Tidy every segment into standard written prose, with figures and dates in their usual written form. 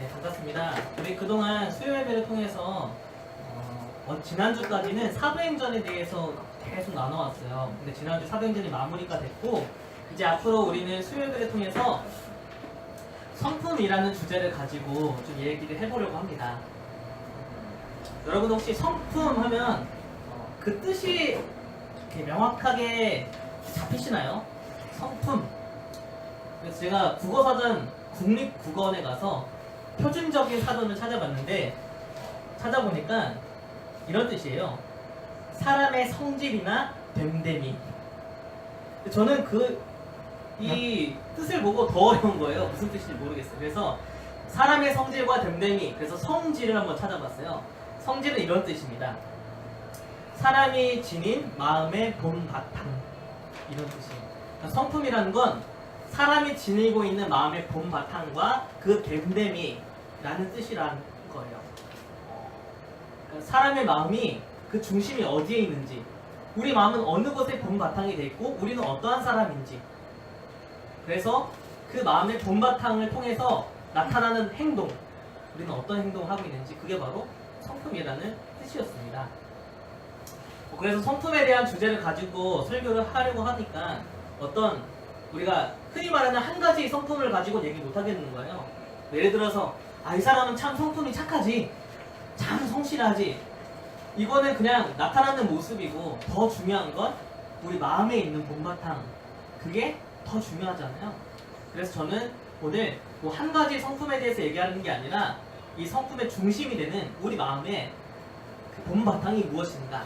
네, 반갑습니다. 우리 그동안 수요예배를 통해서 지난주까지는 사도행전에 대해서 계속 나눠왔어요. 근데 지난주 사도행전이 마무리가 됐고 이제 앞으로 우리는 수요예배를 통해서 성품이라는 주제를 가지고 좀 얘기를 해보려고 합니다. 여러분 혹시 성품 하면 그 뜻이 이렇게 명확하게 잡히시나요? 성품. 그래서 제가 국어사전 국립국어원에 가서 표준적인 사전을 찾아보니까 이런 뜻이에요. 사람의 성질이나 됨됨이. 저는 이 뜻을 보고 더 어려운 거예요. 무슨 뜻인지 모르겠어요. 그래서 사람의 성질과 됨됨이, 그래서 성질을 한번 찾아봤어요. 성질은 이런 뜻입니다. 사람이 지닌 마음의 봄바탕, 이런 뜻이에요. 그러니까 성품이라는 건 사람이 지니고 있는 마음의 봄바탕과 그 됨됨이라는 뜻이라는 거예요. 그러니까 사람의 마음이 그 중심이 어디에 있는지, 우리 마음은 어느 곳에 봄바탕이 돼 있고 우리는 어떠한 사람인지, 그래서 그 마음의 봄바탕을 통해서 나타나는 행동, 우리는 어떤 행동을 하고 있는지, 그게 바로 성품이라는 뜻이었습니다. 그래서 성품에 대한 주제를 가지고 설교를 하려고 하니까 우리가 흔히 말하는 한 가지 성품을 가지고 얘기 못 하겠는 거예요. 예를 들어서 이 사람은 참 성품이 착하지, 참 성실하지, 이거는 그냥 나타나는 모습이고 더 중요한 건 우리 마음에 있는 봄바탕, 그게 더 중요하잖아요. 그래서 저는 오늘 한 가지 성품에 대해서 얘기하는 게 아니라 이 성품의 중심이 되는 우리 마음의 그 봄바탕이 무엇인가,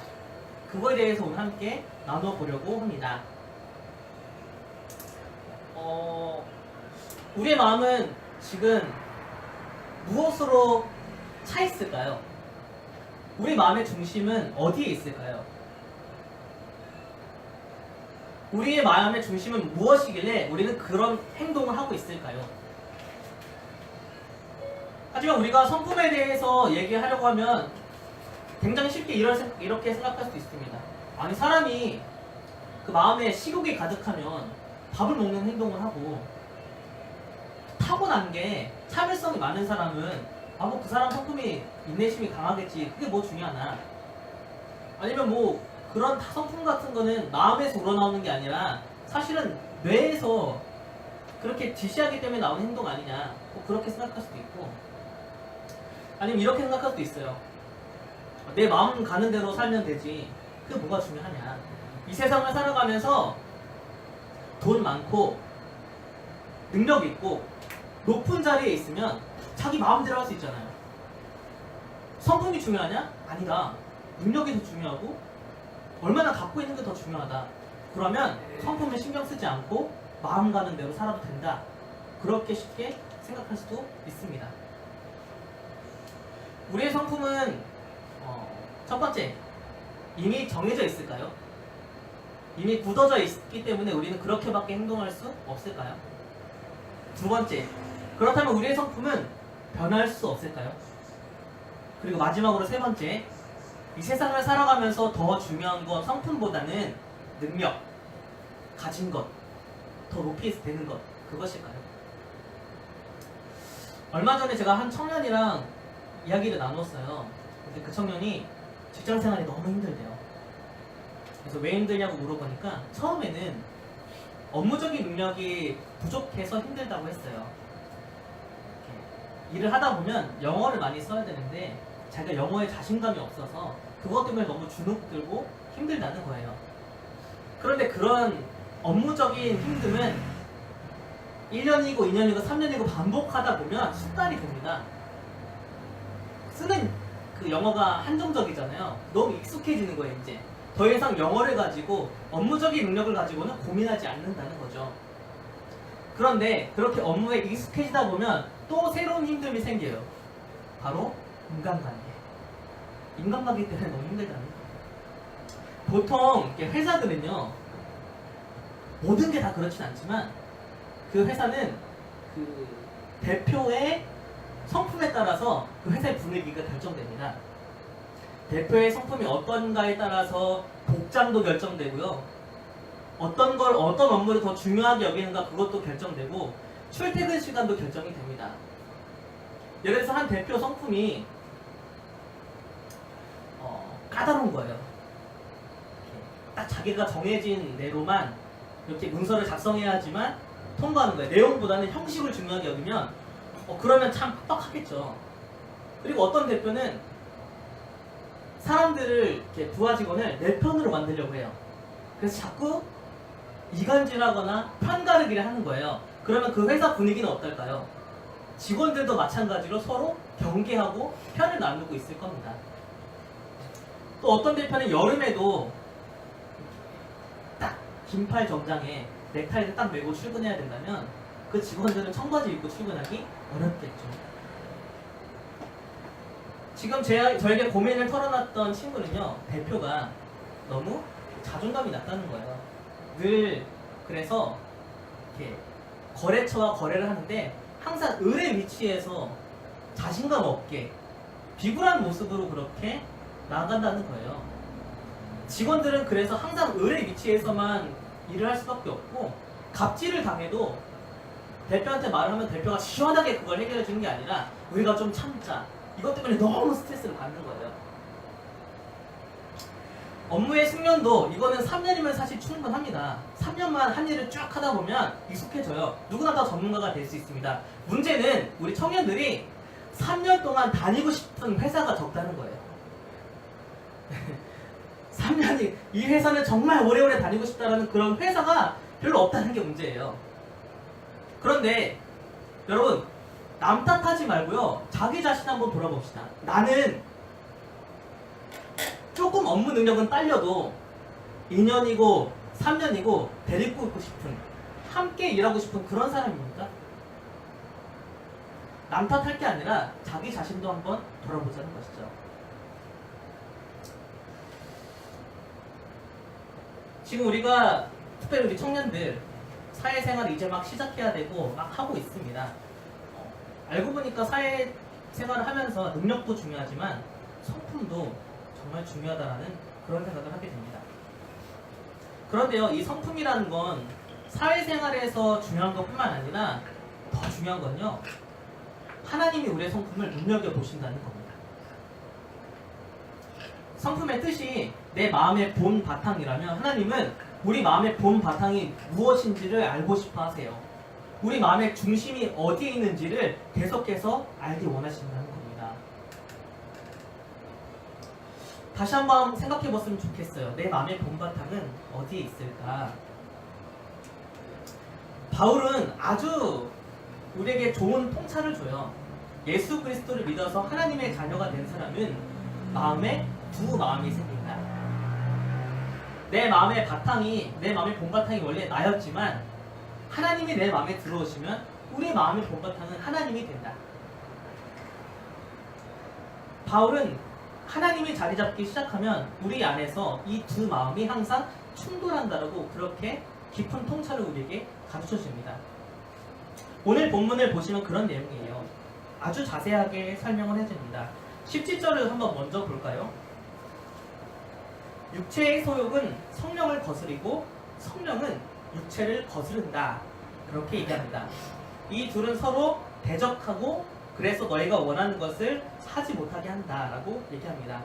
그거에 대해서 오늘 함께 나눠보려고 합니다. 우리의 마음은 지금 무엇으로 차 있을까요? 우리 마음의 중심은 어디에 있을까요? 우리의 마음의 중심은 무엇이길래 우리는 그런 행동을 하고 있을까요? 하지만 우리가 성품에 대해서 얘기하려고 하면 굉장히 쉽게 이렇게 생각할 수도 있습니다. 아니, 사람이 그 마음에 식욕이 가득하면 밥을 먹는 행동을 하고, 타고난 게 참을성이 많은 사람은 그 사람 성품이, 인내심이 강하겠지, 그게 뭐 중요하나. 아니면 그런 성품 같은 거는 마음에서 우러나오는 게 아니라 사실은 뇌에서 그렇게 지시하기 때문에 나오는 행동 아니냐, 그렇게 생각할 수도 있고, 아니면 이렇게 생각할 수도 있어요. 내 마음 가는 대로 살면 되지, 그게 뭐가 중요하냐. 이 세상을 살아가면서 돈 많고 능력 있고 높은 자리에 있으면 자기 마음대로 할 수 있잖아요. 성품이 중요하냐? 아니다. 능력이 더 중요하고 얼마나 갖고 있는 게 더 중요하다. 그러면 성품을 신경 쓰지 않고 마음 가는 대로 살아도 된다. 그렇게 쉽게 생각할 수도 있습니다. 우리의 성품은 첫 번째, 이미 정해져 있을까요? 이미 굳어져 있기 때문에 우리는 그렇게밖에 행동할 수 없을까요? 두 번째, 그렇다면 우리의 성품은 변할 수 없을까요? 그리고 마지막으로 세 번째, 이 세상을 살아가면서 더 중요한 건 성품보다는 능력, 가진 것, 더 높이 되는 것, 그것일까요? 얼마 전에 제가 한 청년이랑 이야기를 나눴어요. 근데 그 청년이 직장생활이 너무 힘들대요. 그래서 왜 힘들냐고 물어보니까 처음에는 업무적인 능력이 부족해서 힘들다고 했어요. 일을 하다 보면 영어를 많이 써야 되는데 자기가 영어에 자신감이 없어서 그것 때문에 너무 주눅들고 힘들다는 거예요. 그런데 그런 업무적인 힘듦은 1년이고 2년이고 3년이고 반복하다 보면 습관이 됩니다. 쓰는 그 영어가 한정적이잖아요. 너무 익숙해지는 거예요. 이제 더 이상 영어를 가지고 업무적인 능력을 가지고는 고민하지 않는다는 거죠. 그런데 그렇게 업무에 익숙해지다 보면 또 새로운 힘듦이 생겨요. 바로 인간관계. 인간관계 때문에 너무 힘들다는 거예요. 보통 회사들은요, 모든 게 다 그렇진 않지만 그 회사는 그 대표의 성품에 따라서 그 회사의 분위기가 결정됩니다. 대표의 성품이 어떤가에 따라서 복장도 결정되고요. 어떤 업무를 더 중요하게 여기는가, 그것도 결정되고 출퇴근 시간도 결정이 됩니다. 예를 들어서 한 대표 성품이 까다로운 거예요. 딱 자기가 정해진 대로만 이렇게 문서를 작성해야 하지만 통과하는 거예요. 내용보다는 형식을 중요하게 여기면 그러면 참 빡빡하겠죠. 그리고 어떤 대표는 사람들을 이렇게 부하 직원을 내 편으로 만들려고 해요. 그래서 자꾸 이간질하거나 편가르기를 하는 거예요. 그러면 그 회사 분위기는 어떨까요? 직원들도 마찬가지로 서로 경계하고 편을 나누고 있을 겁니다. 또 어떤 대표는 여름에도 딱 긴팔 정장에 넥타이를 딱 메고 출근해야 된다면 그 직원들은 청바지 입고 출근하기 어렵겠죠. 지금 저에게 고민을 털어놨던 친구는요, 대표가 너무 자존감이 낮다는 거예요. 늘 그래서 이렇게 거래처와 거래를 하는데 항상 을의 위치에서 자신감 없게 비굴한 모습으로 그렇게 나간다는 거예요. 직원들은 그래서 항상 을의 위치에서만 일을 할 수밖에 없고 갑질을 당해도 대표한테 말을 하면 대표가 시원하게 그걸 해결해 주는 게 아니라 우리가 좀 참자. 이것 때문에 너무 스트레스를 받는 거예요. 업무의 숙련도 이거는 3년이면 사실 충분합니다. 3년만 한 일을 쭉 하다 보면 익숙해져요. 누구나 다 전문가가 될 수 있습니다. 문제는 우리 청년들이 3년 동안 다니고 싶은 회사가 적다는 거예요. 3년이 이 회사는 정말 오래오래 다니고 싶다는 그런 회사가 별로 없다는 게 문제예요. 그런데 여러분 남 탓하지 말고요. 자기 자신 한번 돌아봅시다. 나는 조금 업무 능력은 딸려도 2년이고 3년이고 데리고 있고 싶은, 함께 일하고 싶은 그런 사람입니까? 남 탓할 게 아니라 자기 자신도 한번 돌아보자는 것이죠. 지금 우리가 특별히 우리 청년들 사회생활을 이제 막 시작해야 되고 막 하고 있습니다. 알고 보니까 사회생활을 하면서 능력도 중요하지만 성품도 정말 중요하다는 그런 생각을 하게 됩니다. 그런데요, 이 성품이라는 건 사회생활에서 중요한 것뿐만 아니라 더 중요한 건요, 하나님이 우리의 성품을 눈여겨보신다는 겁니다. 성품의 뜻이 내 마음의 본 바탕이라면 하나님은 우리 마음의 본 바탕이 무엇인지를 알고 싶어 하세요. 우리 마음의 중심이 어디에 있는지를 계속해서 알기 원하신다는 겁니다. 다시 한번 생각해 봤으면 좋겠어요. 내 마음의 본 바탕은 어디에 있을까? 바울은 아주 우리에게 좋은 통찰을 줘요. 예수 그리스도를 믿어서 하나님의 자녀가 된 사람은 마음에 두 마음이 생긴다. 내 마음의 바탕이, 내 마음의 본바탕이 원래 나였지만 하나님이 내 마음에 들어오시면 우리 마음의 본바탕은 하나님이 된다. 바울은 하나님이 자리 잡기 시작하면 우리 안에서 이 두 마음이 항상 충돌한다라고 그렇게 깊은 통찰을 우리에게 가르쳐 줍니다. 오늘 본문을 보시면 그런 내용이에요. 아주 자세하게 설명을 해줍니다. 17절을 한번 먼저 볼까요? 육체의 소욕은 성령을 거스리고 성령은 육체를 거스른다. 그렇게 얘기합니다. 이 둘은 서로 대적하고 그래서 너희가 원하는 것을 하지 못하게 한다라고 얘기합니다.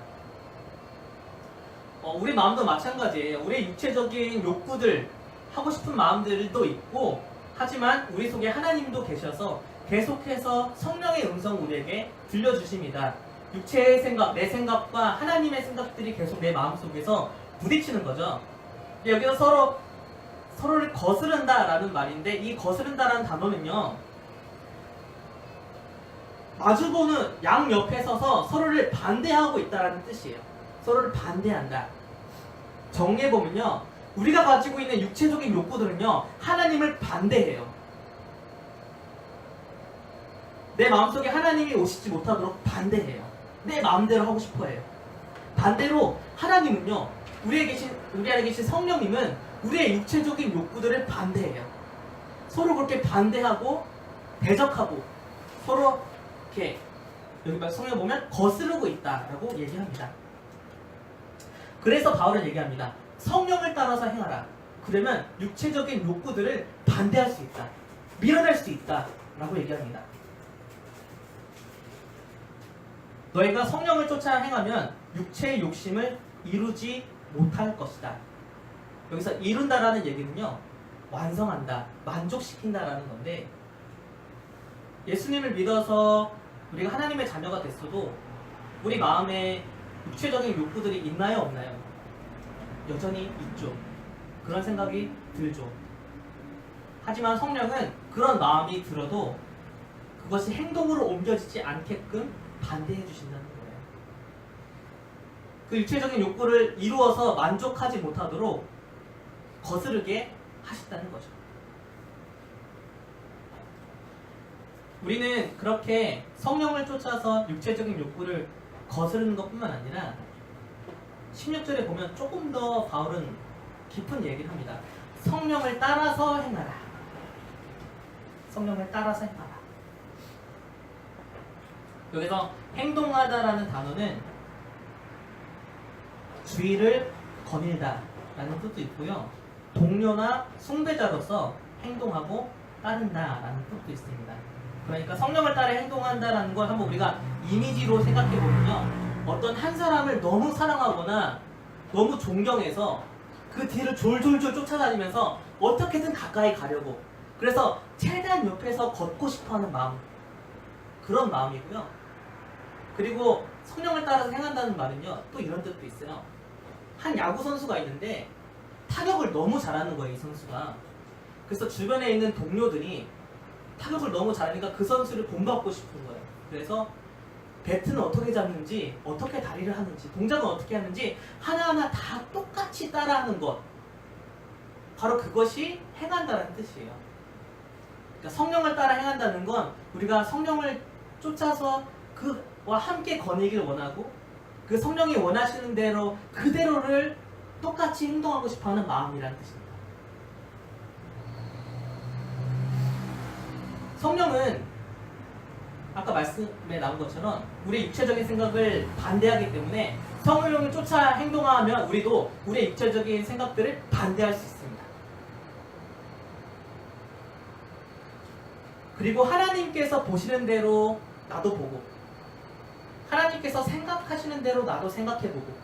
우리 마음도 마찬가지예요. 우리의 육체적인 욕구들, 하고 싶은 마음들도 있고 하지만 우리 속에 하나님도 계셔서 계속해서 성령의 음성 우리에게 들려주십니다. 육체의 생각, 내 생각과 하나님의 생각들이 계속 내 마음속에서 부딪히는 거죠. 여기서 서로를 거스른다라는 말인데 이 거스른다라는 단어는요, 마주보는 양 옆에 서서 서로를 반대하고 있다라는 뜻이에요. 서로를 반대한다. 정리해보면요, 우리가 가지고 있는 육체적인 욕구들은요, 하나님을 반대해요. 내 마음속에 하나님이 오시지 못하도록 반대해요. 내 마음대로 하고 싶어해요. 반대로 하나님은요, 우리 안에 계신 성령님은 우리의 육체적인 욕구들을 반대해요. 서로 그렇게 반대하고 대적하고 서로 이렇게 여기 성경 보면 거스르고 있다라고 얘기합니다. 그래서 바울은 얘기합니다. 성령을 따라서 행하라. 그러면 육체적인 욕구들을 반대할 수 있다. 밀어낼 수 있다. 라고 얘기합니다. 너희가 성령을 쫓아 행하면 육체의 욕심을 이루지 못할 것이다. 여기서 이룬다라는 얘기는요, 완성한다, 만족시킨다라는 건데, 예수님을 믿어서 우리가 하나님의 자녀가 됐어도 우리 마음에 육체적인 욕구들이 있나요, 없나요? 여전히 있죠. 그런 생각이 들죠. 하지만 성령은 그런 마음이 들어도 그것이 행동으로 옮겨지지 않게끔 반대해 주신다는 거예요. 그 육체적인 욕구를 이루어서 만족하지 못하도록 거스르게 하신다는 거죠. 우리는 그렇게 성령을 쫓아서 육체적인 욕구를 거스르는 것뿐만 아니라 16절에 보면 조금 더 바울은 깊은 얘기를 합니다. 성령을 따라서 행하라. 성령을 따라서 행하라. 여기서 행동하다라는 단어는 주의를 거닐다 라는 뜻도 있고요, 동료나 숭배자로서 행동하고 따른다 라는 뜻도 있습니다. 그러니까 성령을 따라 행동한다라는 걸 한번 우리가 이미지로 생각해 보면요, 어떤 한 사람을 너무 사랑하거나 너무 존경해서 그 뒤를 졸졸졸 쫓아다니면서 어떻게든 가까이 가려고, 그래서 최대한 옆에서 걷고 싶어하는 마음, 그런 마음이고요. 그리고 성령을 따라서 행한다는 말은요, 또 이런 뜻도 있어요. 한 야구 선수가 있는데 타격을 너무 잘하는 거예요, 이 선수가. 그래서 주변에 있는 동료들이 타격을 너무 잘하니까 그 선수를 본받고 싶은 거예요. 그래서 배트는 어떻게 잡는지, 어떻게 다리를 하는지, 동작은 어떻게 하는지 하나하나 다 똑같이 따라하는 것, 바로 그것이 행한다는 뜻이에요. 그러니까 성령을 따라 행한다는 건 우리가 성령을 쫓아서 그와 함께 거니길 원하고 그 성령이 원하시는 대로 그대로를 똑같이 행동하고 싶어하는 마음이라는 뜻입니다. 성령은 아까 말씀에 나온 것처럼 우리의 육체적인 생각을 반대하기 때문에 성령을 쫓아 행동하면 우리도 우리의 육체적인 생각들을 반대할 수 있습니다. 그리고 하나님께서 보시는 대로 나도 보고, 하나님께서 생각하시는 대로 나도 생각해보고,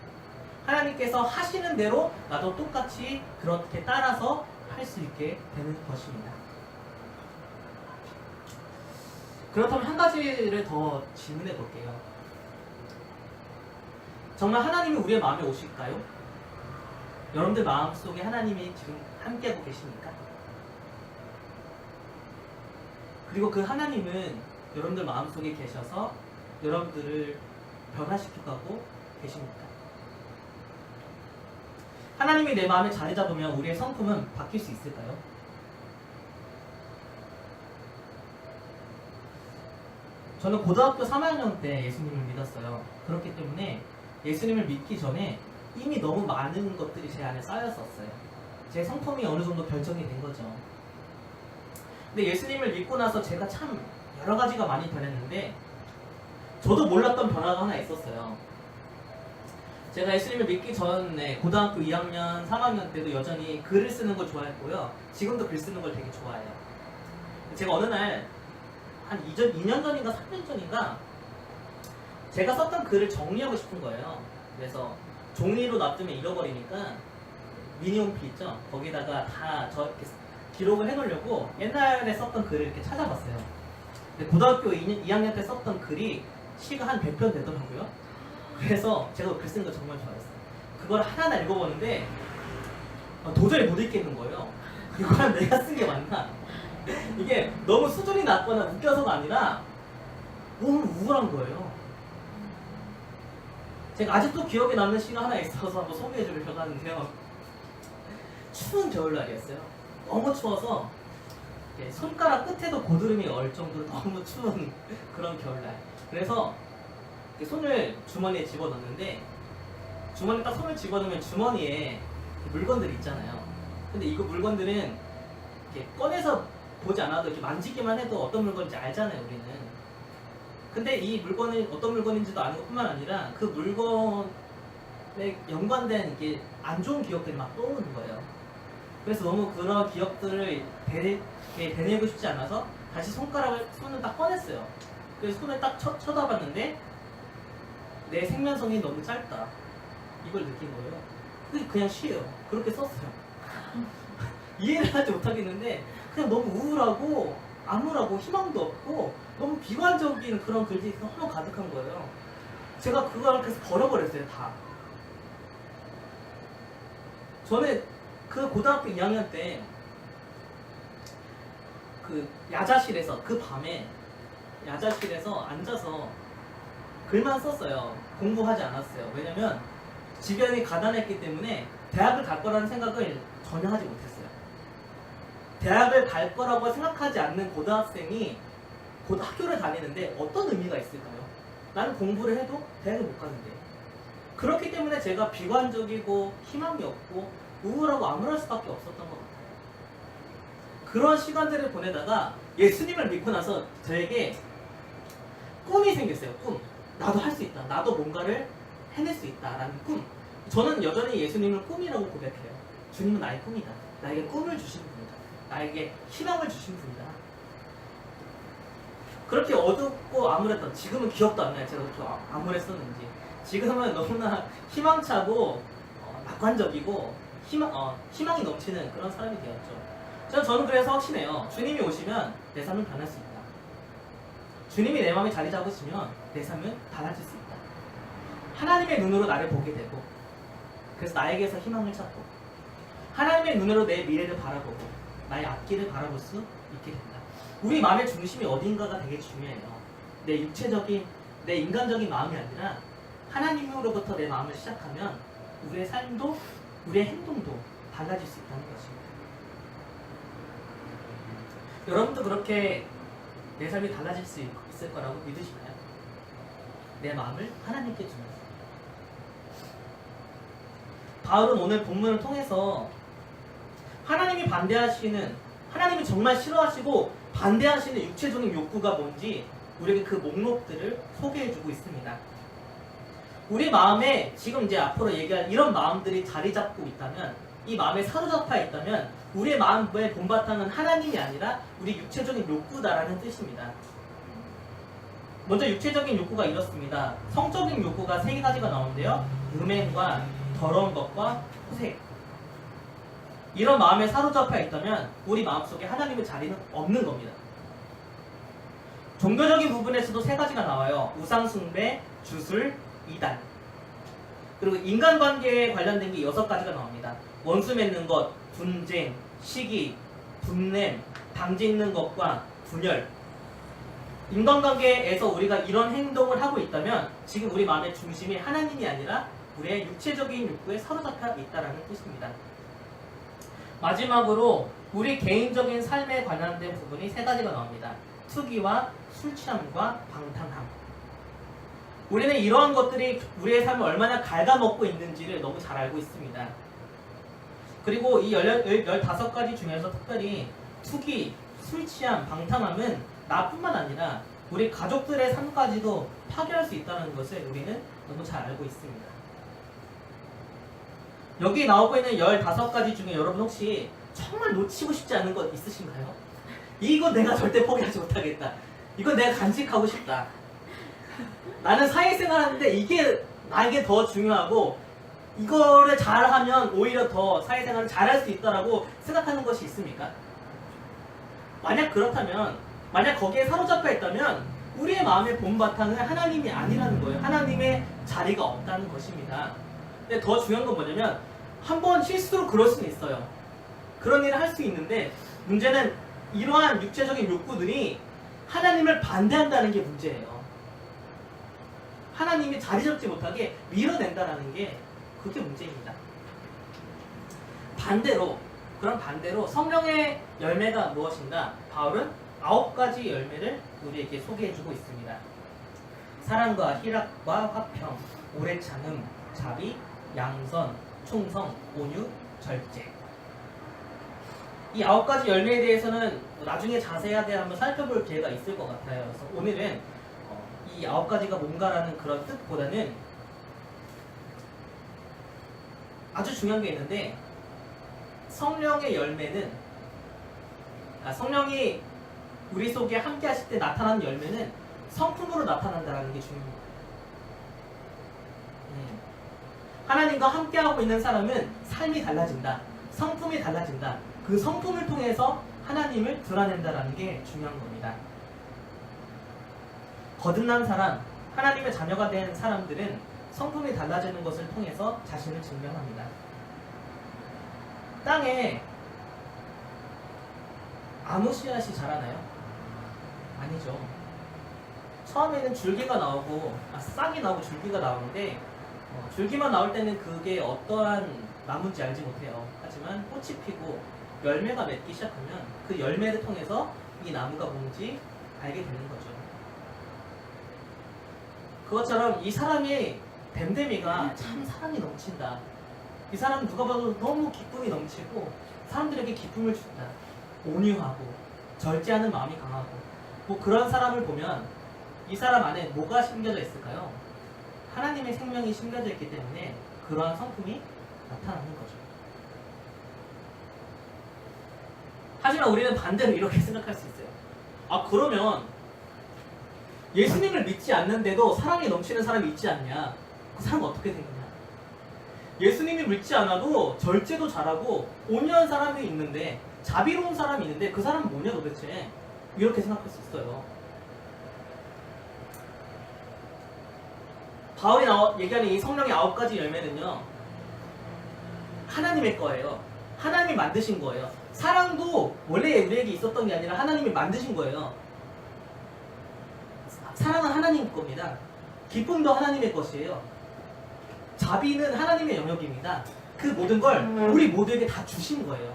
하나님께서 하시는 대로 나도 똑같이 그렇게 따라서 할 수 있게 되는 것입니다. 그렇다면 한 가지를 더 질문해 볼게요. 정말 하나님이 우리의 마음에 오실까요? 여러분들 마음속에 하나님이 지금 함께하고 계십니까? 그리고 그 하나님은 여러분들 마음속에 계셔서 여러분들을 변화시켜가고 계십니까? 하나님이 내 마음에 자리 잡으면 우리의 성품은 바뀔 수 있을까요? 저는 고등학교 3학년 때 예수님을 믿었어요. 그렇기 때문에 예수님을 믿기 전에 이미 너무 많은 것들이 제 안에 쌓였었어요. 제 성품이 어느 정도 결정이 된 거죠. 근데 예수님을 믿고 나서 제가 참 여러 가지가 많이 변했는데 저도 몰랐던 변화가 하나 있었어요. 제가 예수님을 믿기 전에 고등학교 2학년, 3학년 때도 여전히 글을 쓰는 걸 좋아했고요. 지금도 글 쓰는 걸 되게 좋아해요. 제가 어느 날 한 2년 전인가 3년 전인가 제가 썼던 글을 정리하고 싶은 거예요. 그래서 종이로 놔두면 잃어버리니까 미니홈피 있죠? 거기다가 다 이렇게 기록을 해놓으려고 옛날에 썼던 글을 이렇게 찾아봤어요. 근데 고등학교 2학년 때 썼던 글이 시가 한 100편 되더라고요. 그래서 제가 글 쓰는 거 정말 좋아했어요. 그걸 하나하나 읽어보는데 도저히 못 읽겠는 거예요. 이거는 내가 쓴 게 맞나? 이게 너무 수준이 낮거나 웃겨서가 아니라 너무 우울한 거예요. 제가 아직도 기억에 남는 시가 하나 있어서 한번 소개해주려고 하는데요. 추운 겨울날이었어요. 너무 추워서 손가락 끝에도 고드름이 얼 정도로 너무 추운 그런 겨울날. 그래서 손을 주머니에 집어넣는데 주머니에 딱 손을 집어넣으면 주머니에 물건들이 있잖아요. 근데 이거 물건들은 이렇게 꺼내서 보지 않아도 이렇게 만지기만 해도 어떤 물건인지 알잖아요, 우리는. 근데 이 물건이 어떤 물건인지도 아는 것뿐만 아니라 그 물건에 연관된 이게 안 좋은 기억들이 막 떠오르는 거예요. 그래서 너무 그런 기억들을 되뇌고 싶지 않아서 다시 손을 딱 꺼냈어요. 그래서 손을 딱 쳐다봤는데 내 생명성이 너무 짧다. 이걸 느낀 거예요. 그냥 쉬어요. 그렇게 썼어요. 이해를 하지 못하겠는데 그냥 너무 우울하고 암울하고 희망도 없고 너무 비관적인 그런 글들이 너무 가득한 거예요. 제가 그걸 그래서 버려버렸어요. 다. 저는 그 고등학교 2학년 때 그 야자실에서 그 밤에 야자실에서 앉아서 글만 썼어요. 공부하지 않았어요. 왜냐면 주변이 가난했기 때문에 대학을 갈 거라는 생각을 전혀 하지 못했어요. 대학을 갈 거라고 생각하지 않는 고등학생이 곧 학교를 다니는데 어떤 의미가 있을까요? 나는 공부를 해도 대학을 못 가는데. 그렇기 때문에 제가 비관적이고 희망이 없고 우울하고 암울할 수밖에 없었던 것 같아요. 그런 시간들을 보내다가 예수님을 믿고 나서 저에게 꿈이 생겼어요. 꿈. 나도 할 수 있다. 나도 뭔가를 해낼 수 있다라는 꿈. 저는 여전히 예수님을 꿈이라고 고백해요. 주님은 나의 꿈이다. 나에게 꿈을 주신 분이다. 나에게 희망을 주신 분이다. 그렇게 어둡고 암울했던, 지금은 기억도 안 나요. 제가 그렇게 암울했었는지. 지금은 너무나 희망차고 낙관적이고 희망이 넘치는 그런 사람이 되었죠. 저는 그래서 확신해요. 주님이 오시면 내 삶은 변할 수 있다. 주님이 내 마음에 자리 잡으시면 내 삶은 달라질 수 있다. 하나님의 눈으로 나를 보게 되고, 그래서 나에게서 희망을 찾고, 하나님의 눈으로 내 미래를 바라보고 나의 앞길을 바라볼 수 있게 된다. 우리 마음의 중심이 어딘가가 되게 중요해요. 내 육체적인, 내 인간적인 마음이 아니라 하나님으로부터 내 마음을 시작하면 우리의 삶도 우리의 행동도 달라질 수 있다는 것입니다. 여러분도 그렇게 내 삶이 달라질 수 있을 거라고 믿으시나요? 내 마음을 하나님께 주면서. 바울은 오늘 본문을 통해서 하나님이 반대하시는, 하나님이 정말 싫어하시고 반대하시는 육체적인 욕구가 뭔지 우리에게 그 목록들을 소개해주고 있습니다. 우리 마음에 지금 이제 앞으로 얘기할 이런 마음들이 자리 잡고 있다면, 이 마음에 사로잡혀 있다면 우리의 마음의 본바탕은 하나님이 아니라 우리 육체적인 욕구다라는 뜻입니다. 먼저 육체적인 욕구가 이렇습니다. 성적인 욕구가 3가지가 나오는데요. 음행과 더러운 것과 호색. 이런 마음에 사로잡혀 있다면 우리 마음속에 하나님의 자리는 없는 겁니다. 종교적인 부분에서도 3가지가 나와요. 우상숭배, 주술, 이단. 그리고 인간관계에 관련된 게 6가지가 나옵니다. 원수 맺는 것, 분쟁, 시기, 분냄, 방짓는 것과 분열. 인간관계에서 우리가 이런 행동을 하고 있다면 지금 우리 마음의 중심이 하나님이 아니라 우리의 육체적인 욕구에 사로잡혀 있다는 뜻입니다. 마지막으로 우리 개인적인 삶에 관련된 부분이 3가지가 나옵니다. 투기와 술 취함과 방탕함. 우리는 이러한 것들이 우리의 삶을 얼마나 갉아먹고 있는지를 너무 잘 알고 있습니다. 그리고 이 15가지 중에서 특별히 투기, 술 취함, 방탕함은 나뿐만 아니라 우리 가족들의 삶까지도 파괴할 수 있다는 것을 우리는 너무 잘 알고 있습니다. 여기 나오고 있는 15가지 중에 여러분 혹시 정말 놓치고 싶지 않은 것 있으신가요? 이거 내가 절대 포기하지 못하겠다. 이거 내가 간직하고 싶다. 나는 사회생활 하는데 이게 나에게 더 중요하고 이거를 잘하면 오히려 더 사회생활을 잘할 수 있다라고 생각하는 것이 있습니까? 만약 그렇다면, 만약 거기에 사로잡혀 있다면 우리의 마음의 본바탕은 하나님이 아니라는 거예요. 하나님의 자리가 없다는 것입니다. 근데 더 중요한 건 뭐냐면 한번 실수로 그럴 수는 있어요. 그런 일을 할 수 있는데 문제는 이러한 육체적인 욕구들이 하나님을 반대한다는 게 문제예요. 하나님이 자리 잡지 못하게 밀어낸다는 게 그게 문제입니다. 그럼 반대로 성령의 열매가 무엇인가? 바울은 9가지 열매를 우리에게 소개해주고 있습니다. 사랑과 희락과 화평, 오래 참음, 자비, 양선, 충성, 온유, 절제. 이 9가지 열매에 대해서는 나중에 자세하게 한번 살펴볼 기회가 있을 것 같아요. 그래서 오늘은 이 9가지가 뭔가라는 그런 뜻보다는 아주 중요한 게 있는데, 성령의 열매는, 성령이 우리 속에 함께 하실 때 나타나는 열매는 성품으로 나타난다는 게 중요합니다. 하나님과 함께하고 있는 사람은 삶이 달라진다. 성품이 달라진다. 그 성품을 통해서 하나님을 드러낸다라는 게 중요한 겁니다. 거듭난 사람, 하나님의 자녀가 된 사람들은 성품이 달라지는 것을 통해서 자신을 증명합니다. 땅에 아무 씨앗이 자라나요? 아니죠. 처음에는 줄기가 나오고 싹이 나오고 줄기가 나오는데 줄기만 나올 때는 그게 어떠한 나무인지 알지 못해요. 하지만 꽃이 피고 열매가 맺기 시작하면 그 열매를 통해서 이 나무가 뭔지 알게 되는 거죠. 그것처럼 이 사람의 됨됨이가 참 사랑이 넘친다. 이 사람은 누가 봐도 너무 기쁨이 넘치고 사람들에게 기쁨을 준다. 온유하고 절제하는 마음이 강하고 뭐 그런 사람을 보면 이 사람 안에 뭐가 심겨져 있을까요? 하나님의 생명이 심겨져 있기 때문에 그러한 성품이 나타나는 거죠. 하지만 우리는 반대로 이렇게 생각할 수 있어요. 그러면 예수님을 믿지 않는데도 사랑이 넘치는 사람이 있지 않냐? 그 사람은 어떻게 생겼냐? 예수님이 믿지 않아도 절제도 잘하고 온유한 사람이 있는데 자비로운 사람이 있는데 그 사람은 뭐냐 도대체? 이렇게 생각할 수 있어요. 바울이 얘기하는 이 성령의 9가지 열매는요, 하나님의 거예요. 하나님이 만드신 거예요. 사랑도 원래 우리에게 있었던 게 아니라 하나님이 만드신 거예요. 사랑은 하나님 겁니다. 기쁨도 하나님의 것이에요. 자비는 하나님의 영역입니다. 그 모든 걸 우리 모두에게 다 주신 거예요.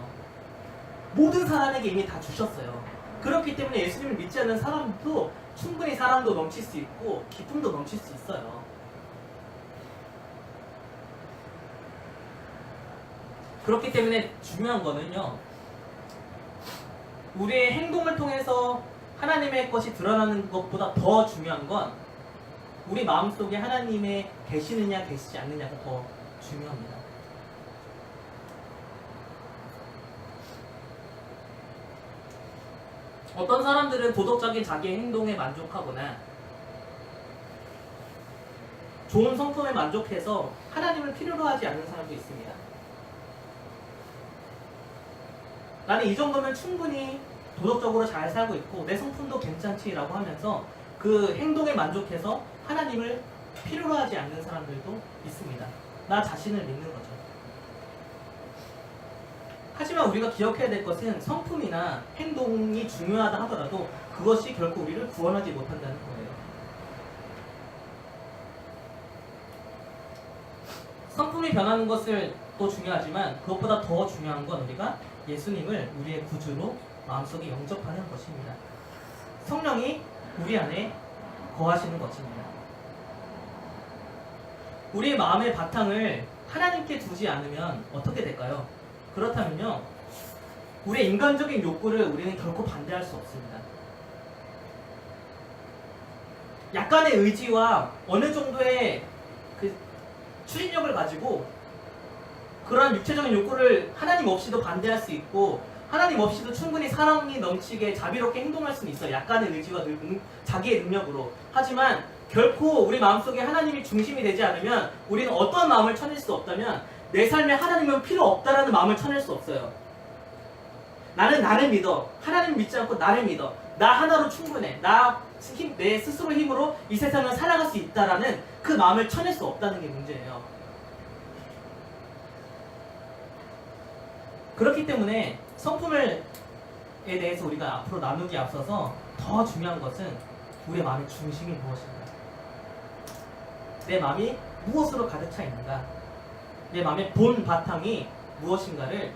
모든 사람에게 이미 다 주셨어요. 그렇기 때문에 예수님을 믿지 않는 사람도 충분히 사랑도 넘칠 수 있고 기쁨도 넘칠 수 있어요. 그렇기 때문에 중요한 거는요, 우리의 행동을 통해서 하나님의 것이 드러나는 것보다 더 중요한 건 우리 마음속에 하나님의 계시느냐 계시지 않느냐가 더 중요합니다. 어떤 사람들은 도덕적인 자기의 행동에 만족하거나 좋은 성품에 만족해서 하나님을 필요로 하지 않는 사람도 있습니다. 나는 이 정도면 충분히 도덕적으로 잘 살고 있고 내 성품도 괜찮지라고 하면서 그 행동에 만족해서 하나님을 필요로 하지 않는 사람들도 있습니다. 나 자신을 믿는 거죠. 하지만 우리가 기억해야 될 것은 성품이나 행동이 중요하다 하더라도 그것이 결코 우리를 구원하지 못한다는 거예요. 성품이 변하는 것을 또 중요하지만 그것보다 더 중요한 건 우리가 예수님을 우리의 구주로 마음속에 영접하는 것입니다. 성령이 우리 안에 거하시는 것입니다. 우리의 마음의 바탕을 하나님께 두지 않으면 어떻게 될까요? 그렇다면요, 우리의 인간적인 욕구를 우리는 결코 반대할 수 없습니다. 약간의 의지와 어느 정도의 그 추진력을 가지고 그러한 육체적인 욕구를 하나님 없이도 반대할 수 있고 하나님 없이도 충분히 사랑이 넘치게 자비롭게 행동할 수는 있어요. 약간의 의지와 자기의 능력으로. 하지만 결코 우리 마음속에 하나님이 중심이 되지 않으면 우리는 어떠한 마음을 쳐낼 수 없다면 내 삶에 하나님은 필요 없다라는 마음을 쳐낼 수 없어요. 나는 나를 믿어. 하나님 믿지 않고 나를 믿어. 나 하나로 충분해. 내 스스로 힘으로 이 세상을 살아갈 수 있다라는 그 마음을 쳐낼 수 없다는 게 문제예요. 그렇기 때문에 성품에 대해서 우리가 앞으로 나누기에 앞서서 더 중요한 것은 우리의 마음의 중심이 무엇인가, 내 마음이 무엇으로 가득 차 있는가, 내 마음의 본 바탕이 무엇인가를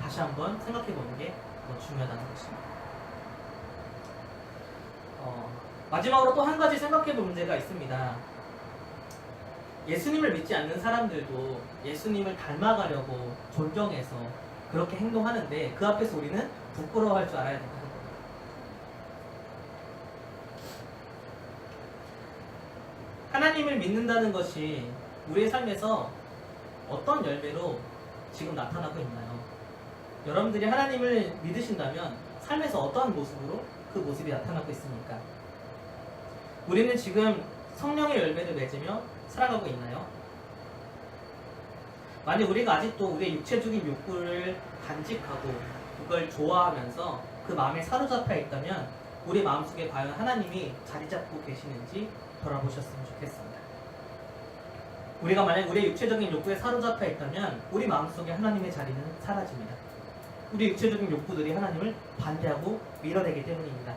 다시 한번 생각해 보는 게 더 중요하다는 것입니다. 마지막으로 또 한 가지 생각해 볼 문제가 있습니다. 예수님을 믿지 않는 사람들도 예수님을 닮아가려고 존경해서 그렇게 행동하는데 그 앞에서 우리는 부끄러워할 줄 알아야 된다는 겁니다. 하나님을 믿는다는 것이 우리의 삶에서 어떤 열매로 지금 나타나고 있나요? 여러분들이 하나님을 믿으신다면 삶에서 어떠한 모습으로 그 모습이 나타나고 있습니까? 우리는 지금 성령의 열매를 맺으며 살아가고 있나요? 만약 우리가 아직도 우리의 육체적인 욕구를 간직하고 그걸 좋아하면서 그 마음에 사로잡혀 있다면 우리 마음속에 과연 하나님이 자리 잡고 계시는지 돌아보셨으면 좋겠습니다. 우리가 만약 우리의 육체적인 욕구에 사로잡혀 있다면 우리 마음속에 하나님의 자리는 사라집니다. 우리 육체적인 욕구들이 하나님을 반대하고 밀어내기 때문입니다.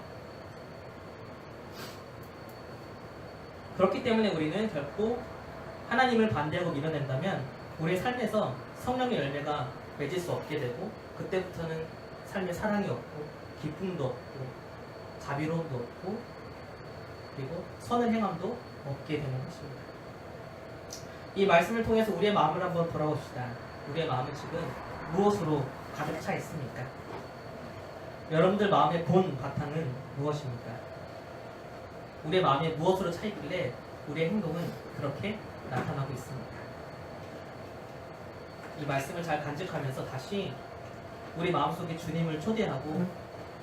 그렇기 때문에 우리는 결코 하나님을 반대하고 밀어낸다면 우리의 삶에서 성령의 열매가 맺을 수 없게 되고 그때부터는 삶에 사랑이 없고 기쁨도 없고 자비로움도 없고 그리고 선을 행함도 없게 되는 것입니다. 이 말씀을 통해서 우리의 마음을 한번 돌아봅시다. 우리의 마음은 지금 무엇으로 가득 차 있습니까? 여러분들 마음의 본 바탕은 무엇입니까? 우리의 마음이 무엇으로 차 있길래 우리의 행동은 그렇게 나타나고 있습니다. 이 말씀을 잘 간직하면서 다시 우리 마음속에 주님을 초대하고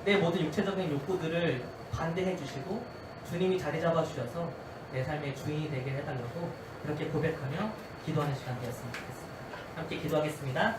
내 모든 육체적인 욕구들을 반대해 주시고 주님이 자리 잡아 주셔서 내 삶의 주인이 되게 해달라고 그렇게 고백하며 기도하는 시간 되었으면 좋겠습니다. 함께 기도하겠습니다.